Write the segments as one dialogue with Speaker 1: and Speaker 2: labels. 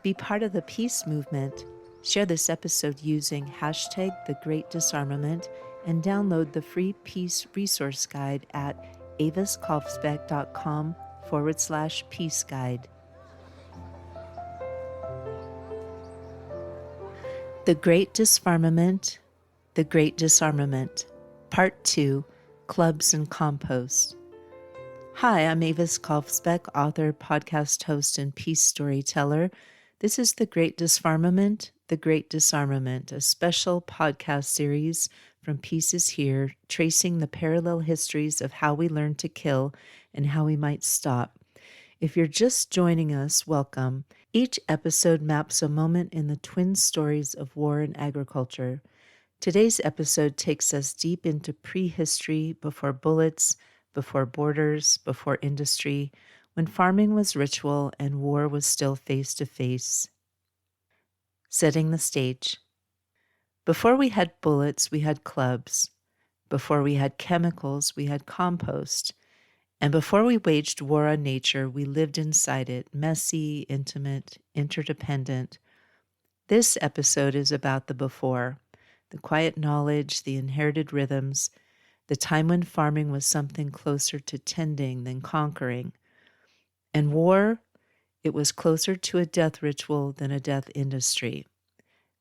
Speaker 1: Be part of the peace movement. Share this episode using hashtag the Great Disarmament and download the free peace resource guide at aviskalfsbeck.com/peace guide. The Great Disfarmament, The Great Disarmament, Part 2, Clubs and Compost. Hi, I'm Avis Kalfsbeck, author, podcast host, and peace storyteller. This is The Great Disfarmament, The Great Disarmament, a special podcast series from Pieces Here, tracing the parallel histories of how we learn to kill and how we might stop. If you're just joining us, welcome. Each episode maps a moment in the twin stories of war and agriculture. Today's episode takes us deep into prehistory, before bullets, before borders, before industry, when farming was ritual and war was still face-to-face. Setting the stage. Before we had bullets, we had clubs. Before we had chemicals, we had compost. And before we waged war on nature, we lived inside it, messy, intimate, interdependent. This episode is about the before, the quiet knowledge, the inherited rhythms, the time when farming was something closer to tending than conquering. And war, it was closer to a death ritual than a death industry.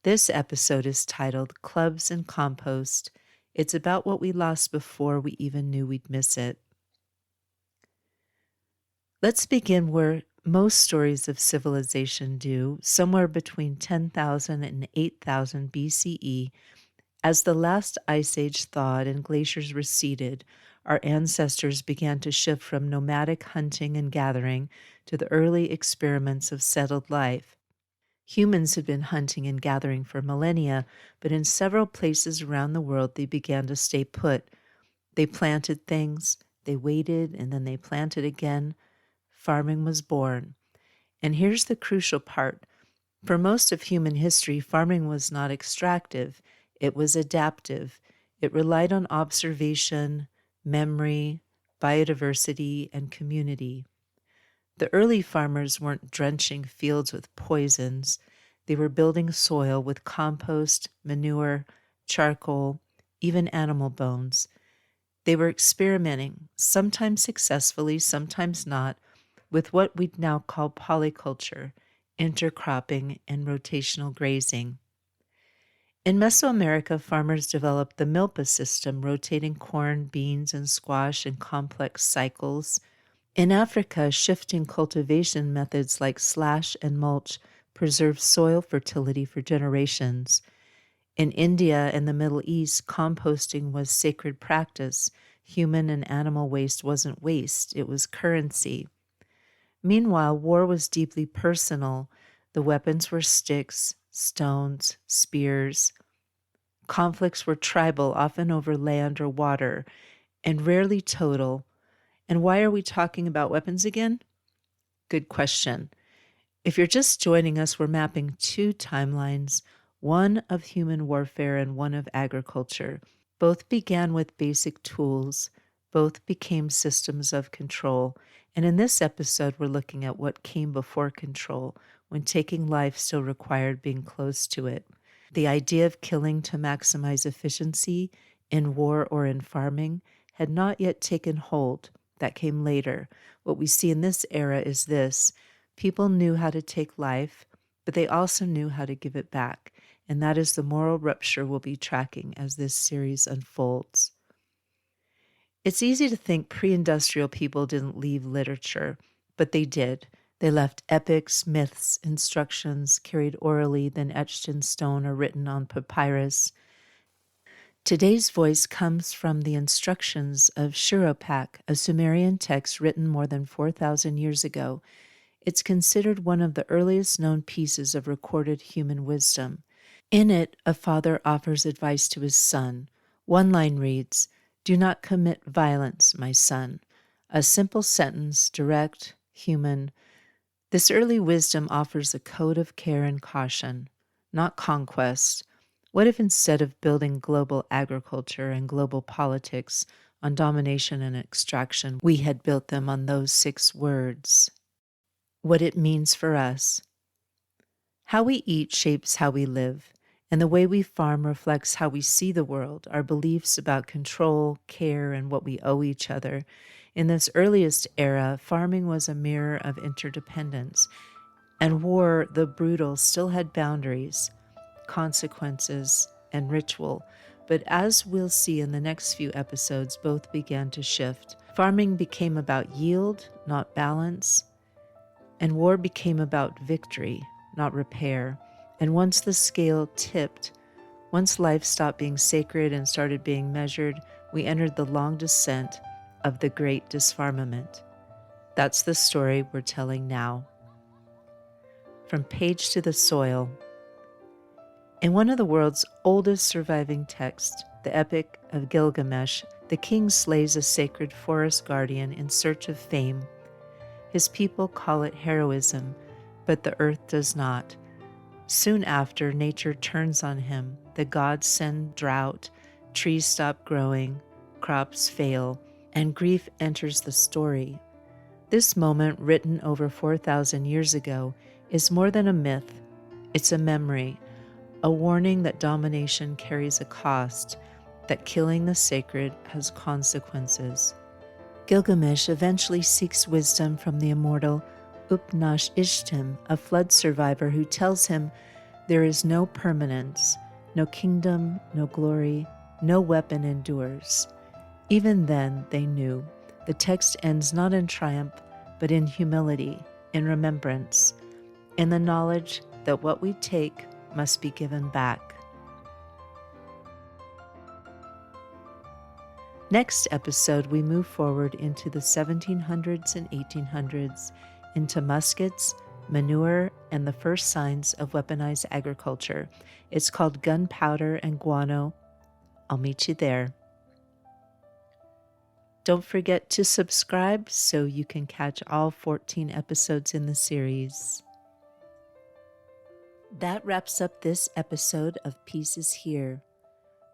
Speaker 1: This episode is titled Clubs and Compost. It's about what we lost before we even knew we'd miss it. Let's begin where most stories of civilization do, somewhere between 10,000 and 8,000 BCE. As the last ice age thawed and glaciers receded, our ancestors began to shift from nomadic hunting and gathering to the early experiments of settled life. Humans had been hunting and gathering for millennia, but in several places around the world they began to stay put. They planted things, they waited, and then they planted again. Farming was born. And here's the crucial part. For most of human history, farming was not extractive. It was adaptive. It relied on observation, memory, biodiversity, and community. The early farmers weren't drenching fields with poisons. They were building soil with compost, manure, charcoal, even animal bones. They were experimenting, sometimes successfully, sometimes not, with what we'd now call polyculture, intercropping, and rotational grazing. In Mesoamerica, farmers developed the milpa system, rotating corn, beans, and squash in complex cycles. In Africa, shifting cultivation methods like slash and mulch preserved soil fertility for generations. In India and the Middle East, composting was sacred practice. Human and animal waste wasn't waste, it was currency. Meanwhile, war was deeply personal. The weapons were sticks, stones, spears. Conflicts were tribal, often over land or water, and rarely total. And why are we talking about weapons again? Good question. If you're just joining us, we're mapping two timelines, one of human warfare and one of agriculture. Both began with basic tools. Both became systems of control. And in this episode, we're looking at what came before control, when taking life still required being close to it. The idea of killing to maximize efficiency in war or in farming had not yet taken hold. That came later. What we see in this era is this. People knew how to take life, but they also knew how to give it back. And that is the moral rupture we'll be tracking as this series unfolds. It's easy to think pre-industrial people didn't leave literature, but they did. They left epics, myths, instructions, carried orally, then etched in stone or written on papyrus. Today's voice comes from the instructions of Shuruppak, a Sumerian text written more than 4,000 years ago. It's considered one of the earliest known pieces of recorded human wisdom. In it, a father offers advice to his son. One line reads, "Do not commit violence, my son." A simple sentence, direct, human. This early wisdom offers a code of care and caution, not conquest. What if instead of building global agriculture and global politics on domination and extraction, we had built them on those 6 words? What it means for us. How we eat shapes how we live, and the way we farm reflects how we see the world, our beliefs about control, care, and what we owe each other. In this earliest era, farming was a mirror of interdependence, and war, the brutal, still had boundaries, consequences, and ritual. But as we'll see in the next few episodes, both began to shift. Farming became about yield, not balance, and war became about victory, not repair. And once the scale tipped, once life stopped being sacred and started being measured, we entered the long descent of the Great Disfarmament. That's the story we're telling now. From Page to the Soil. In one of the world's oldest surviving texts, the Epic of Gilgamesh, the king slays a sacred forest guardian in search of fame. His people call it heroism, but the earth does not. Soon after, nature turns on him. The gods send drought, trees stop growing, crops fail, and grief enters the story. This moment, written over 4,000 years ago, is more than a myth. It's a memory, a warning that domination carries a cost, that killing the sacred has consequences. Gilgamesh eventually seeks wisdom from the immortal Upnashishtim, a flood survivor who tells him there is no permanence, no kingdom, no glory, no weapon endures. Even then, they knew. The text ends not in triumph, but in humility, in remembrance, in the knowledge that what we take must be given back. Next episode, we move forward into the 1700s and 1800s, into muskets, manure, and the first signs of weaponized agriculture. It's called Gunpowder and Guano. I'll meet you there. Don't forget to subscribe so you can catch all 14 episodes in the series. That wraps up this episode of Peace is Here.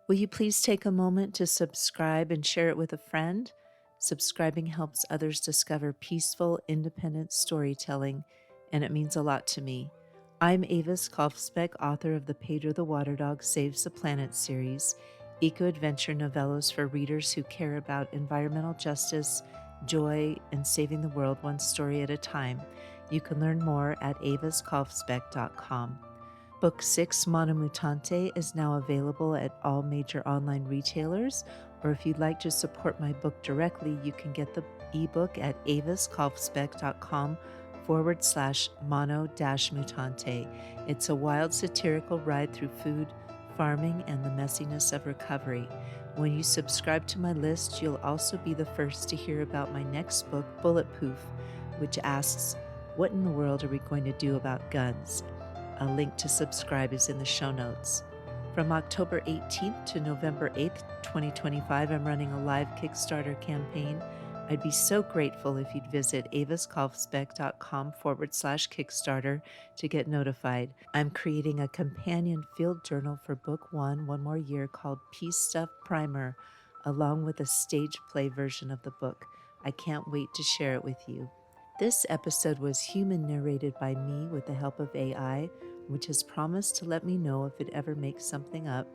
Speaker 1: Will you please take a moment to subscribe and share it with a friend? Subscribing helps others discover peaceful, independent storytelling, and it means a lot to me. I'm Avis Kalfsbeck, author of the Pedro the Water Dog Saves the Planet series, eco-adventure novellas for readers who care about environmental justice, joy, and saving the world one story at a time. You can learn more at aviskalfsbeck.com. Book 6, Mono Mutante, is now available at all major online retailers, or if you'd like to support my book directly, you can get the ebook at aviskalfsbeck.com/mono-mutante. It's a wild satirical ride through food, farming, and the messiness of recovery. When you subscribe to my list, you'll also be the first to hear about my next book, Bulletproof, which asks, what in the world are we going to do about guns? A link to subscribe is in the show notes. From October 18th to November 8th, 2025, I'm running a live Kickstarter campaign. I'd be so grateful if you'd visit aviskalfsbeck.com/Kickstarter to get notified. I'm creating a companion field journal for Book 1, One More Year, called Peace Stuff Primer, along with a stage play version of the book. I can't wait to share it with you. This episode was human narrated by me with the help of AI, which has promised to let me know if it ever makes something up.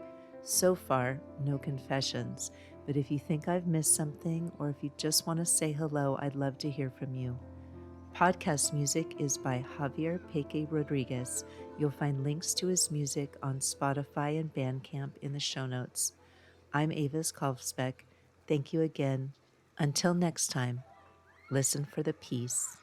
Speaker 1: So far, no confessions, but if you think I've missed something or if you just want to say hello, I'd love to hear from you. Podcast music is by Javier Peque Rodriguez. You'll find links to his music on Spotify and Bandcamp in the show notes. I'm Avis Kalfsbeck. Thank you again. Until next time, listen for the peace.